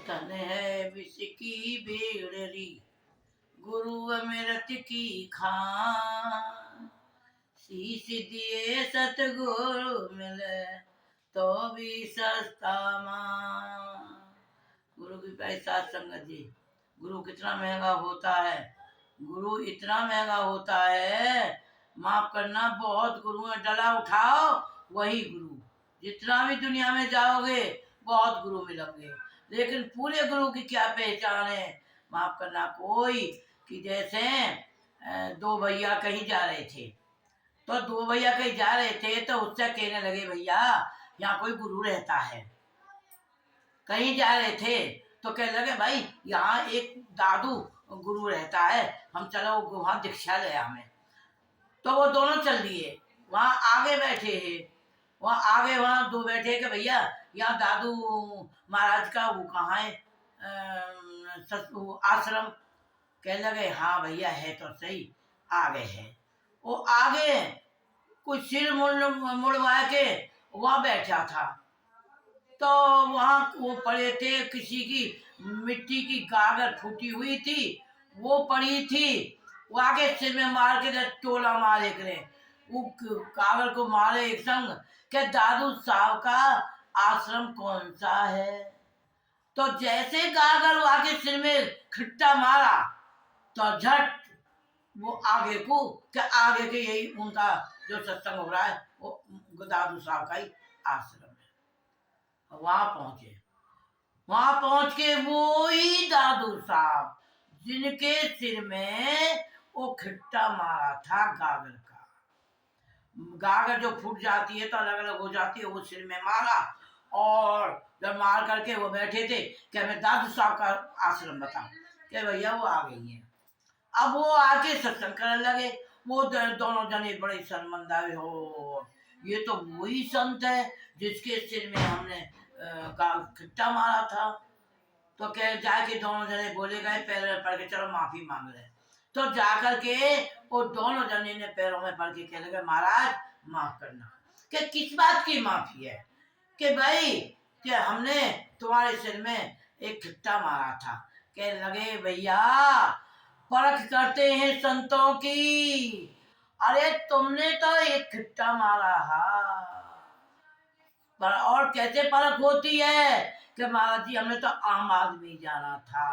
तन है विष की बेड़री, गुरु अमृत की खान। शीश दिए सतगुरु मिले, तो भी सस्ता मान। गुरु की प्यारी साथ संगत जी, गुरु कितना महंगा होता है। गुरु इतना महंगा होता है, माफ करना, बहुत गुरु है, डला उठाओ वही गुरु। जितना भी दुनिया में जाओगे बहुत गुरु मिलेंगे, लेकिन पूरे गुरु की क्या पहचान है। माफ करना, कोई कि जैसे दो भैया कहीं जा रहे थे, तो दो भैया कहीं जा रहे थे तो उससे कहने लगे, भैया यहाँ कोई गुरु रहता है। कहीं जा रहे थे तो कहने लगे, भाई यहाँ एक दादू गुरु रहता है, हम चलो वहाँ दीक्षा ले हमें। तो वो दोनों चल दिए, वहाँ आगे बैठे हैं, वहाँ आगे वहाँ दो बैठे कि भैया यहाँ दादू महाराज का वो कहाँ है आश्रम। कहने लगे, हाँ भैया है तो सही, आगे है। वो आगे कुछ सिर मुड़वा के वहाँ बैठा था, तो वहाँ वो पड़े थे, किसी की मिट्टी की गागर फूटी हुई थी, वो पड़ी थी। वो आगे सिर में मार के टोला मारे करे, वो कागल को मारे एक संग के दादू साहब का आश्रम कौन सा है। तो जैसे गागर आगे सिर में खट्टा मारा तो झट वो आगे को के आगे के यही उनका जो सत्संग हो रहा है वो दादू साहब का ही आश्रम है। वहां पहुंचे, वहां पहुंच के वो ही दादू साहब जिनके सिर में वो खट्टा मारा था गागर का, गागर जो फूट जाती है तो अलग अलग हो जाती है, वो सिर में मारा और जब मार करके वो बैठे थे कि हमें दादू साहब का आश्रम बताओ, कि भैया वो आ गई है। अब वो आके सत्संग करने लगे, वो दोनों जने बड़े शर्मिंदा हो, ये तो वही संत है जिसके सिर में हमने खट्टा मारा था। तो कह जाके दोनों जने बोले गए, पैर पड़ के चलो माफी मांग रहे। तो जाकर के वो दोनों जने ने पैरों में पड़ के कह लगे, महाराज माफ करना। कि किस बात की माफी है। कि भाई कि हमने तुम्हारे सिर में एक खट्टा मारा था। कह लगे, भैया परख करते हैं संतों की, अरे तुमने तो एक खट्टा मारा है, पर और कैसे परख होती है कि महाराज जी हमने तो आम आदमी जाना था।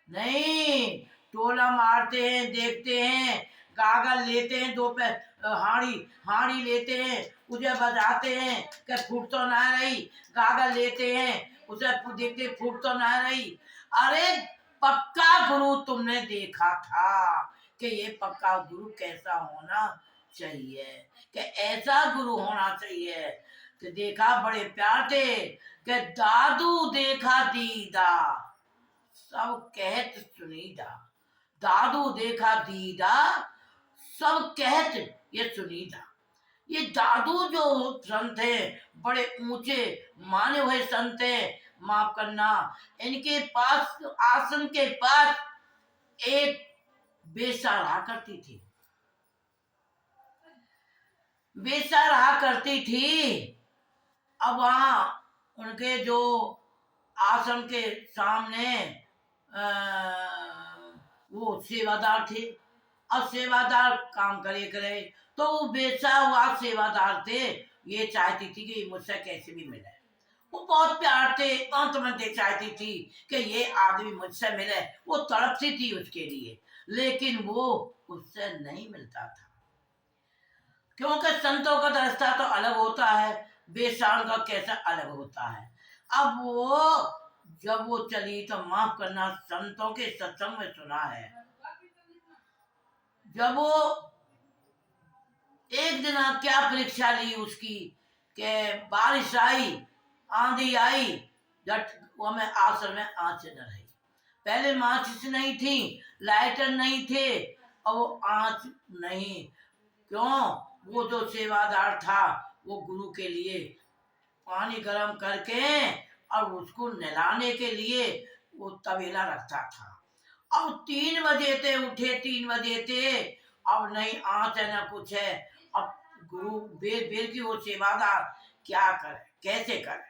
नहीं, टोला मारते हैं, देखते हैं, गागर लेते हैं, दो पे हाड़ी लेते हैं, उसे बजाते हैं कि फूट तो ना रही, गागर लेते हैं, उसे देखते फूट तो ना रही। अरे पक्का गुरु तुमने देखा था कि ये पक्का गुरु कैसा होना चाहिए, कि ऐसा गुरु होना चाहिए कि देखा बड़े प्यार थे कि दादू देखा दीदा सब कहत सुनीदा। दादू देखा दीदा सब कहत ये सुनीदा। ये दादू जो संत है बड़े ऊंचे माने हुए संत है। माफ करना, इनके पास आश्रम के पास एक बेसा रहा करती थी, बेसा रहा करती थी। अब वहां उनके जो आश्रम के सामने वो सेवादार थे। अब सेवादार काम करे तो वो बेचा हुआ सेवादार थे, ये चाहती थी कि मुझसे कैसे भी मिले। वो बहुत प्यार थे, अंत में दे चाहती थी कि ये आदमी मुझसे मिले, वो तड़पती थी उसके लिए, लेकिन वो उससे नहीं मिलता था, क्योंकि संतों का रास्ता तो अलग होता है, बेसार का कैसा अलग होता है। अब वो जब वो चली तो माफ करना, संतों के सत्संग में सुना है, जब वो एक दिन क्या परीक्षा ली उसकी कि बारिश आई, आंधी आई, जट वो में आश्रम में आँच न रही। पहले माचिस नहीं थी, लाइटर नहीं थे, और वो आँच नहीं। क्यों? वो जो सेवादार था वो गुरु के लिए पानी गर्म करके और उसको नहलाने के लिए वो तबेला रखता था। अब 3 बजे थे, उठे 3 बजे थे, अब नहीं आँच है ना कुछ है। अब गुरु बेर बेर की वो सेवादार क्या करे, कैसे करे।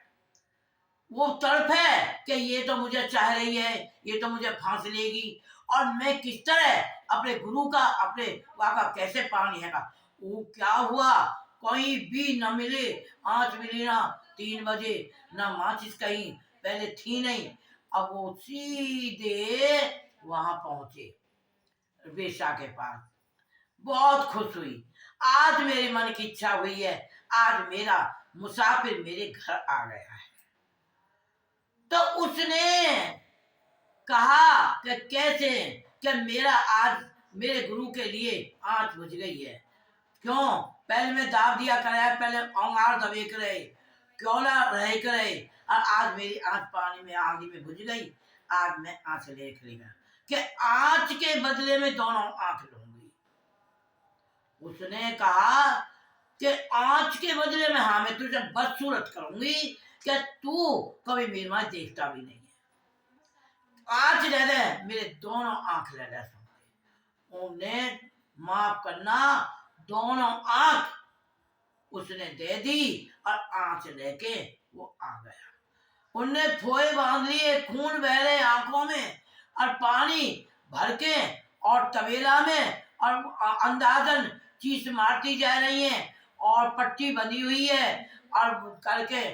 वो तड़प है कि ये तो मुझे चाह रही है, ये तो मुझे फांस लेगी, और मैं किस तरह अपने गुरु का, अपने वहाँ का कैसे पानी है का। वो क्या हुआ, कोई भी न मिले, आँच मिली ना 3 बजे, ना माचिस कहीं पहले थी नहीं। अब वो सीधे वहां पहुंचे वेश्या के पास। बहुत खुश हुई, आज मेरे मन की इच्छा हुई है, आज मेरा मुसाफिर मेरे घर आ गया है। तो उसने कहा कि कैसे, कि मेरा आज मेरे गुरु के लिए आंच बुझ गई है। क्यों, पहले मैं दाब दिया करे, पहले औंगार दबे करे, क्यों ना रह करे, और आज मेरी आंच पानी में आंधी में बुझ गई। आज मैं आंच लेख लेगा कि आंच के बदले में दोनों आंख लूंगी। उसने कहा कि आंच के बदले में, हाँ मैं तुझे बदसूरत करूंगी कि तू कभी मेरी मां देखता भी नहीं है। आंच ले ले, मेरे दोनों आंख ले ले। उन्हें माफ करना, दोनों आंख उसने दे दी और आंच लेके वो आ गया। उनने फोए बांध लिए, खून बह रहे आंखों में, और पानी भर के और तबेला में, और अंदाजन चीस मारती जा रही है, और पट्टी बंधी हुई है, और करके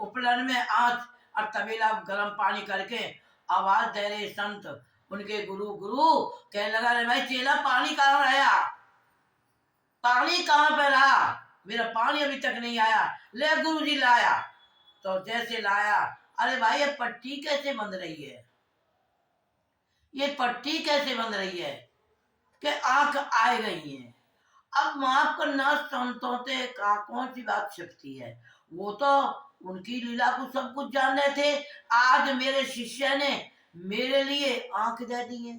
उपलन में आंच और तबेला गर्म पानी करके आवाज दे रहे संत उनके गुरु। गुरु कहने लगा, रे भाई चेला पानी कहाँ रहा, पानी कहाँ पे रहा, मेरा पानी अभी तक नहीं आया, ले गुरु जी लाया। तो जैसे लाया, अरे भाई ये पट्टी कैसे बंध रही है, ये पट्टी कैसे बंध रही है कि आंख आ गई है। अब माफ करना, संतों से का कौन सी बात छिपती है, वो तो उनकी लीला को सब कुछ जान रहे थे। आज मेरे शिष्य ने मेरे लिए आंख दे दी है।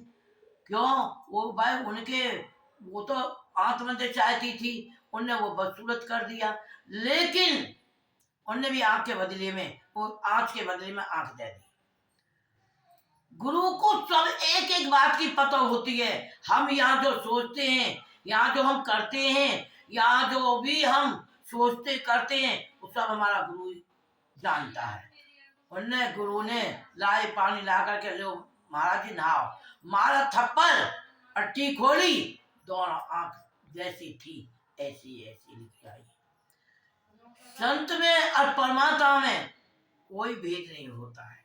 क्यों, वो भाई उनके, वो तो आंख मंदिर चाहती थी, उनने वो बदसूरत कर दिया, लेकिन उनने भी आंख के बदले में, वो आंच के बदले में आंख दे दी। गुरु को सब एक एक बात की पता होती है। हम यहाँ जो सोचते हैं, यहाँ जो हम करते हैं, यहाँ जो भी हम सोचते करते हैं, वो सब हमारा गुरु जानता है। उनने, गुरु ने लाए पानी ला करके, लो महाराज जी नहाओ, मारा थप्पड़, अट्टी खोली, दोनों आंख जैसी थी ऐसी ऐसी लिखी आई। संत में और परमात्मा में कोई भेद नहीं होता है।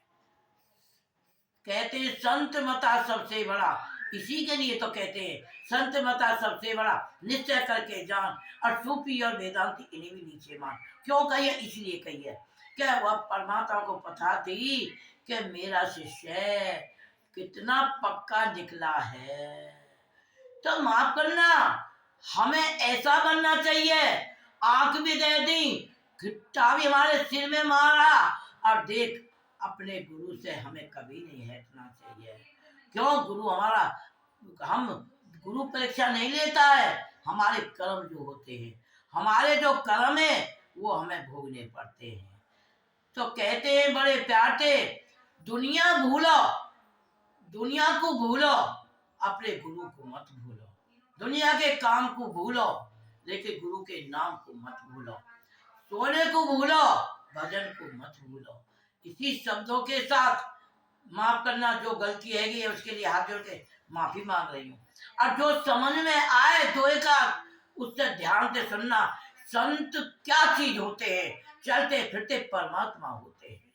कहते हैं संत मता सबसे बड़ा, इसी के लिए तो कहते हैं संत मता सबसे बड़ा, निश्चय करके जान, और सूफी और वेदांती इन्हें भी नीचे मान। क्यों कहिए, इसलिए कहिए क्या वह परमात्मा को पता थी कि मेरा शिष्य कितना पक्का निकला है। तो माफ करना, हमें ऐसा बनना चाहिए, आंख भी दे दी, घिट्टा भी हमारे सिर में मारा, और देख अपने गुरु से हमें कभी नहीं हटना चाहिए। क्यों, गुरु हमारा, हम गुरु परीक्षा नहीं लेता है, हमारे कर्म जो होते हैं, हमारे जो कर्म है वो हमें भोगने पड़ते हैं। तो कहते हैं बड़े प्यार से, दुनिया भूलो, दुनिया को भूलो, अपने गुरु को मत भूलो। दुनिया के काम को भूलो, लेकिन गुरु के नाम को मत भूलो। सोने को भूलो, भजन को मत भूलो। इसी शब्दों के साथ माफ करना, जो गलती हैगी है उसके लिए हाथ जोड़ के माफी मांग रही हूँ। और जो समझ में आए तो एक उससे ध्यान से सुनना, संत क्या चीज होते हैं, चलते फिरते परमात्मा होते हैं।